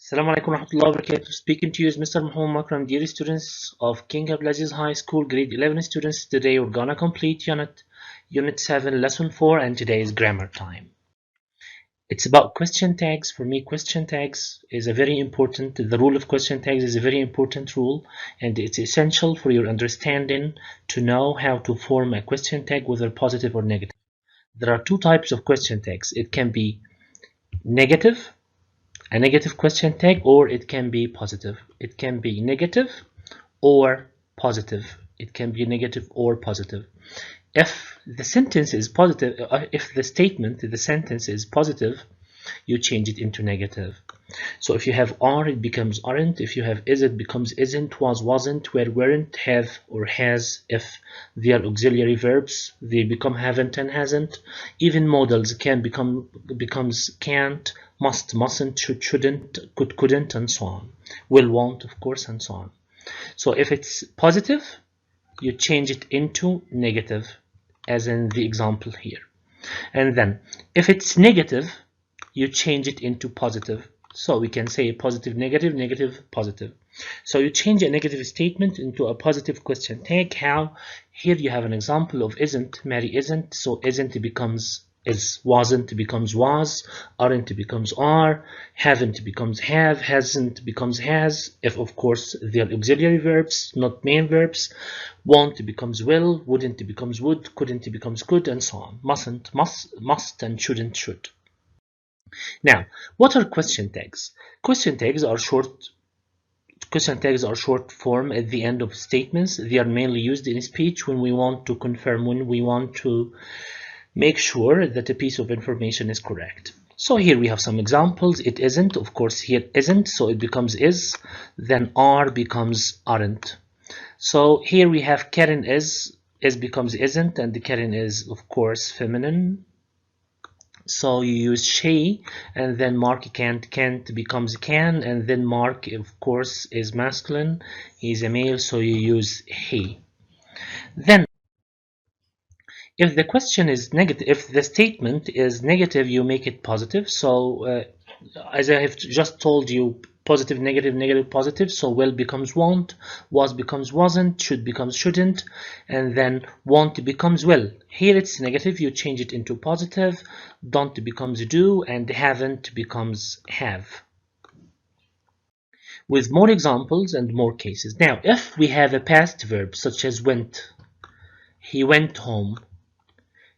Assalamu alaikum warahmatullahi wabarakatuh. Speaking to you is Mr. Muhammad Makram, dear students of King Abdulaziz High School, grade 11 students. Today we're gonna complete unit 7, lesson 4, and today is grammar time. It's about question tags. For me, question tags is a very important, the rule of question tags is a very important rule, and it's essential for your understanding to know how to form a question tag, whether positive or negative. There are two types of question tags. It can be negative, a negative question tag, or it can be positive. It can be negative or positive. It can be negative or positive. If the sentence is positive, if the statement, the sentence is positive, you change it into negative. So if you have are, it becomes aren't. If you have is, it becomes isn't, was, wasn't, were, weren't, have, or has. If they are auxiliary verbs, they become haven't and hasn't. Even modals can becomes can't, must, mustn't, should, shouldn't, could, couldn't, and so on. Will, won't, of course, and so on. So if it's positive, you change it into negative, as in the example here. And then if it's negative, you change it into positive. So we can say positive, negative, negative, positive. So you change a negative statement into a positive question tag. How? Here you have an example of isn't. Mary isn't. So isn't becomes is. Wasn't becomes was. Aren't becomes are. Haven't becomes have. Hasn't becomes has. If of course they are auxiliary verbs, not main verbs. Won't becomes will. Wouldn't becomes would. Couldn't becomes could, and so on. Mustn't must, and shouldn't should. Now, what are question tags? Question tags are short form at the end of statements. They are mainly used in speech when we want to confirm, when we want to make sure that a piece of information is correct. So here we have some examples. It isn't, of course here isn't, so it becomes is. Then are becomes aren't. So here we have Karen is becomes isn't, and Karen is of course feminine. So you use she, and then Mark can't becomes can, and then Mark of course is masculine, he's a male, so you use he. Then if the question is negative, if the statement is negative, you make it positive. So as I have just told you, positive, negative, negative, positive. So will becomes won't, was becomes wasn't, should becomes shouldn't, and then won't becomes will. Here it's negative, you change it into positive. Don't becomes do, and haven't becomes have. With more examples and more cases. Now, if we have a past verb such as went, he went home.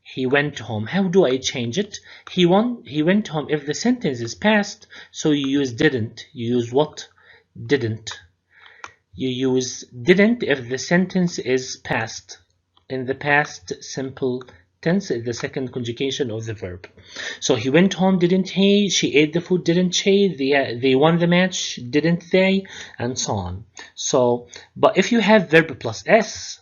He went home. How do I change it? He went home. If the sentence is past, so you use didn't. You use what? Didn't. You use didn't if the sentence is past. In the past simple tense is the second conjugation of the verb. So he went home, didn't he? She ate the food, didn't she? They won the match, didn't they? And so on. So, but if you have verb plus s,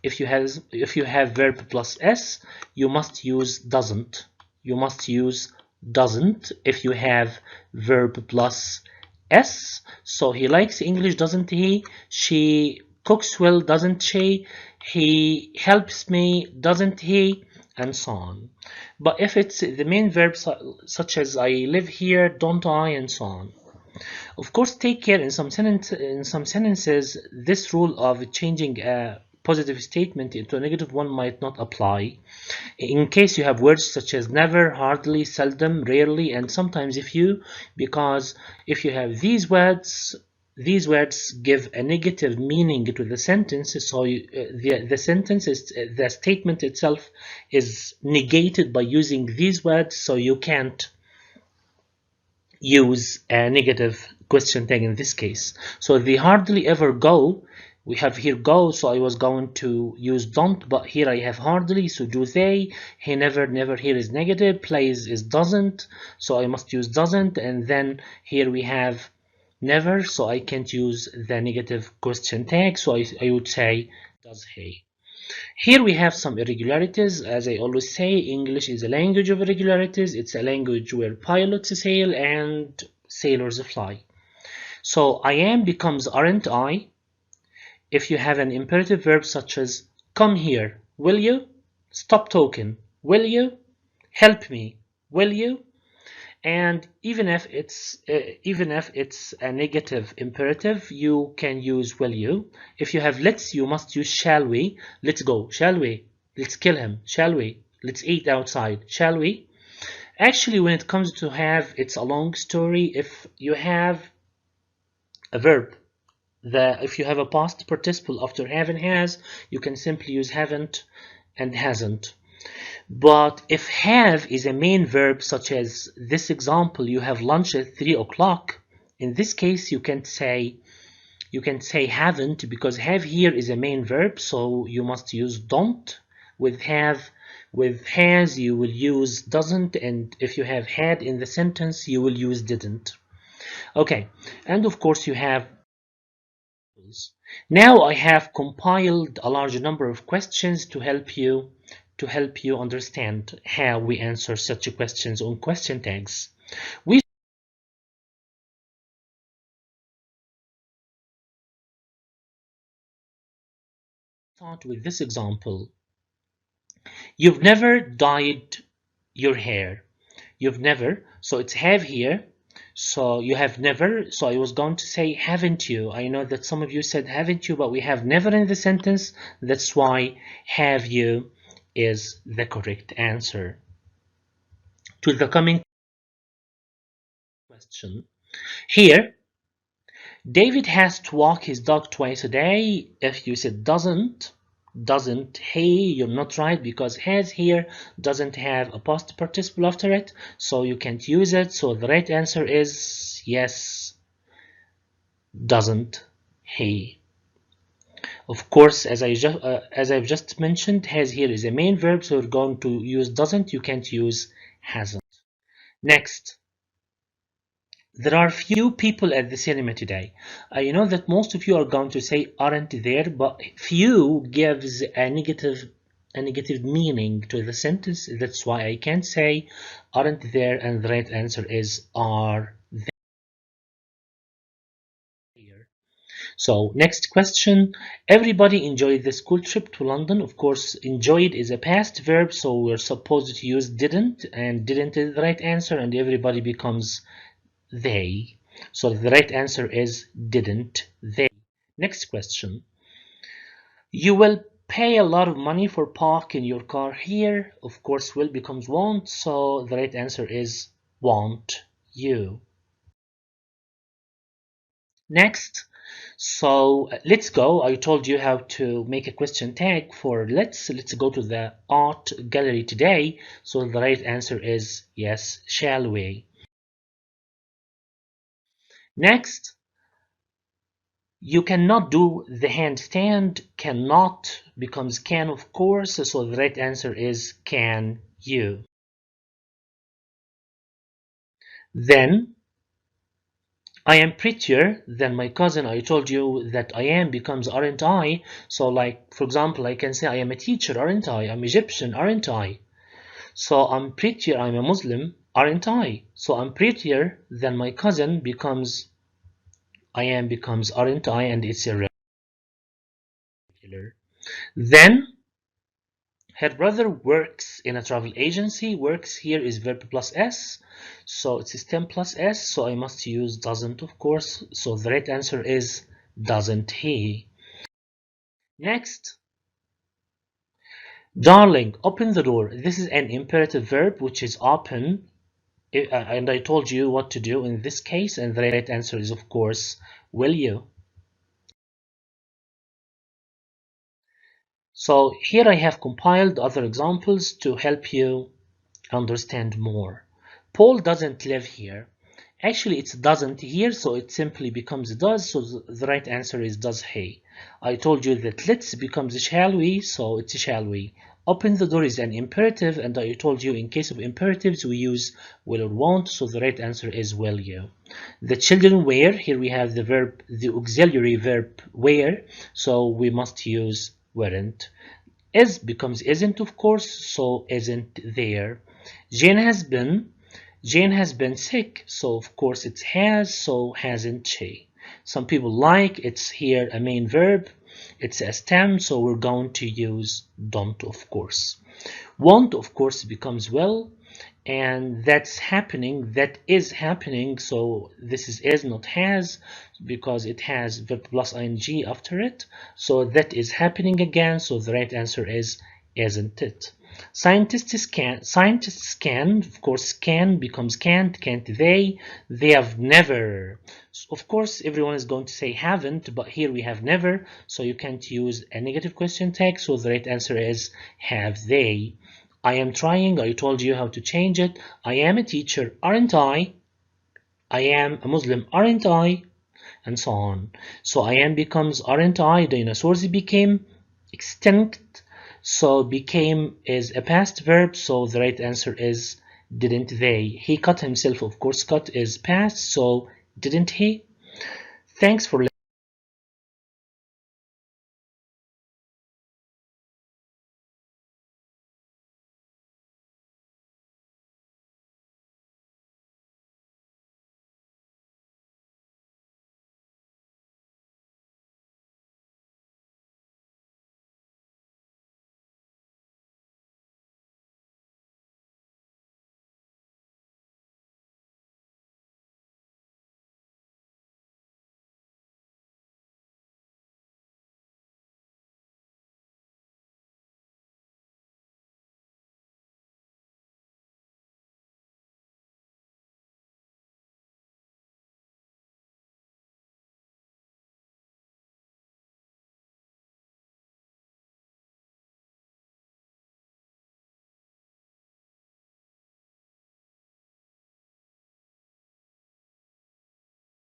if you have verb plus s, you must use doesn't. You must use doesn't if you have verb plus s. So he likes English, doesn't he? She cooks well, doesn't she? He helps me, doesn't he? And so on. But if it's the main verb such as I live here, don't I, and so on. Of course, take care, in some sentences this rule of changing a positive statement into a negative one might not apply. In case you have words such as never, hardly, seldom, rarely, and sometimes because if you have these words give a negative meaning to the sentence, so the statement itself is negated by using these words, so you can't use a negative question tag in this case. So they hardly ever go. We have here go, so I was going to use don't, but here I have hardly, so do they. He never here is negative. Plays is doesn't, so I must use doesn't, and then here we have never, so I can't use the negative question tag, so I would say does he. Here we have some irregularities. As I always say, English is a language of irregularities. It's a language where pilots sail and sailors fly. So I am becomes aren't I if you have an imperative verb such as come here, will you? Stop talking, will you? Help me, will you? And even if it's a negative imperative, you can use will you. If you have let's, you must use shall we. Let's go, shall we? Let's kill him, shall we? Let's eat outside, shall we? Actually, when it comes to have, it's a long story. If you have a verb, if you have a past participle after have and has, you can simply use haven't and hasn't. But if have is a main verb, such as this example, you have lunch at 3 o'clock, in this case you can say haven't, because have here is a main verb, so you must use don't. With have, with has, you will use doesn't, and if you have had in the sentence, you will use didn't. Okay, and of course you have. Now I have compiled a large number of questions to help you understand how we answer such questions on question tags. We start with this example. You've never dyed your hair. You've never, so it's have here. So you have never, so I was going to say haven't you. I know that some of you said haven't you, but we have never in the sentence. That's why have you is the correct answer. To the coming question. Here, David has to walk his dog twice a day. If you said doesn't he, you're not right, because has here doesn't have a past participle after it, so you can't use it. So the right answer is yes, doesn't he. Of course, as I've just mentioned, has here is a main verb, so you're going to use doesn't, you can't use hasn't. Next, there are few people at the cinema today. I know that most of you are going to say aren't there, but few gives a negative meaning to the sentence. That's why I can't say aren't there, and the right answer is are there. So next question. Everybody enjoyed the school trip to London. Of course, enjoyed is a past verb, so we're supposed to use didn't, and didn't is the right answer, and everybody becomes they. So the right answer is didn't they. Next question. You will pay a lot of money for parking your car here. Of course, will becomes won't, so the right answer is won't you. Next, so let's go. I told you how to make a question tag for let's go to the art gallery today. So the right answer is yes, shall we. Next, you cannot do the handstand. Cannot becomes can, of course, so the right answer is can you. Then, I am prettier than my cousin. I told you that I am becomes aren't I. So like, for example, I can say I am a teacher, aren't I? I'm Egyptian, aren't I? So I'm prettier, I'm a Muslim, aren't I? So I'm prettier than my cousin becomes I am becomes aren't I, and it's irregular. Then her brother works in a travel agency. Works here is verb plus s, so it's stem plus s, so I must use doesn't, of course. So the right answer is doesn't he. Next, darling, open the door. This is an imperative verb which is open, and I told you what to do in this case, and the right answer is, of course, will you. So here I have compiled other examples to help you understand more. Paul doesn't live here. Actually, it's doesn't here, so it simply becomes does, so the right answer is does he. I told you that let's becomes shall we, so it's shall we. Open the door is an imperative, and I told you in case of imperatives we use will or won't, so the right answer is will you. The children were, here we have the verb, the auxiliary verb were, so we must use weren't. Is becomes isn't, of course, so isn't there. Jane has been sick, so of course it's has, so hasn't she. Some people like, it's here a main verb, it's a stem, so we're going to use don't, of course. Won't, of course, becomes will. and that's happening, that is happening. So this is not has, because it has verb plus ing after it. So that is happening again. So the right answer is isn't it. Scientists can, of course, can becomes can't they have never. Of course everyone is going to say haven't, but here we have never, so you can't use a negative question tag. So the right answer is have they. I am trying, I told you how to change it. I am a teacher, aren't I? I am a Muslim, aren't I? And so on. So I am becomes aren't I. Dinosaurs became extinct. So became is a past verb. So the right answer is didn't they. He cut himself. Of course, cut is past. So didn't he? Thanks for listening.